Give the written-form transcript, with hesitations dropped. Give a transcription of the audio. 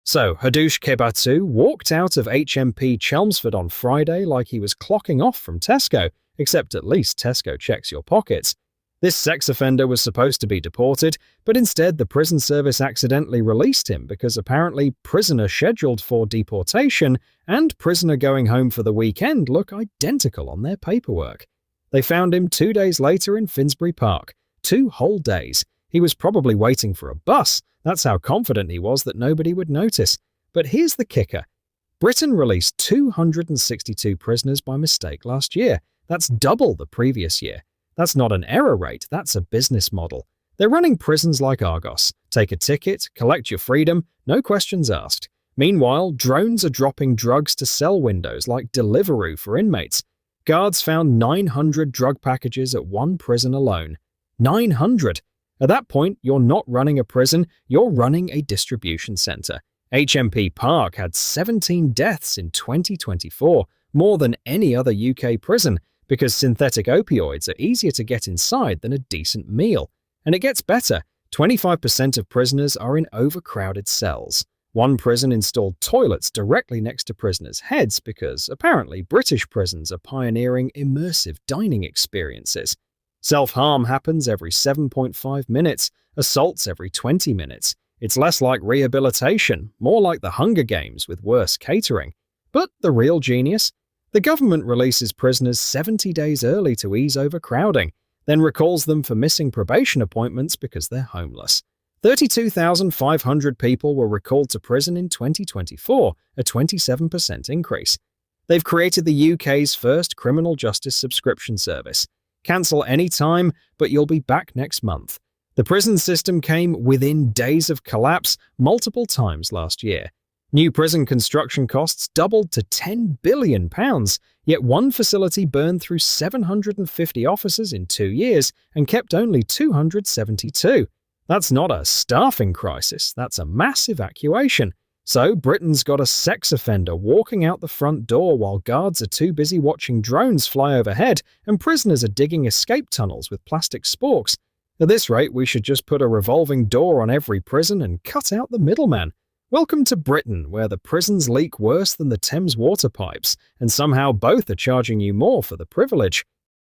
So, Hadush Kebatu walked out of HMP Chelmsford on Friday like he was clocking off from Tesco, except at least Tesco checks your pockets. This sex offender was supposed to be deported, but instead the prison service accidentally released him because apparently prisoner scheduled for deportation and prisoner going home for the weekend look identical on their paperwork. They found him 2 days later in Finsbury Park. 2 whole days. He was probably waiting for a bus. That's how confident he was that nobody would notice. But here's the kicker. Britain released 262 prisoners by mistake last year. That's double the previous year. That's not an error rate, that's a business model. They're running prisons like Argos. Take a ticket, collect your freedom, no questions asked. Meanwhile, drones are dropping drugs to cell windows like Deliveroo for inmates. Guards found 900 drug packages at one prison alone. 900! At that point, you're not running a prison, you're running a distribution center. HMP Parc had 17 deaths in 2024, more than any other UK prison, because synthetic opioids are easier to get inside than a decent meal. And it gets better. 25% of prisoners are in overcrowded cells. One prison installed toilets directly next to prisoners' heads because apparently British prisons are pioneering immersive dining experiences. Self-harm happens every 7.5 minutes, assaults every 20 minutes. It's less like rehabilitation, more like the Hunger Games with worse catering. But the real genius? The government releases prisoners 70 days early to ease overcrowding, then recalls them for missing probation appointments because they're homeless. 32,500 people were recalled to prison in 2024, a 27% increase. They've created the UK's first criminal justice subscription service. Cancel any time, but you'll be back next month. The prison system came within days of collapse multiple times last year. New prison construction costs doubled to £10 billion, yet one facility burned through 750 officers in 2 years and kept only 272. That's not a staffing crisis, that's a mass evacuation. So Britain's got a sex offender walking out the front door while guards are too busy watching drones fly overhead and prisoners are digging escape tunnels with plastic sporks. At this rate, we should just put a revolving door on every prison and cut out the middleman. Welcome to Britain, where the prisons leak worse than the Thames water pipes, and somehow both are charging you more for the privilege.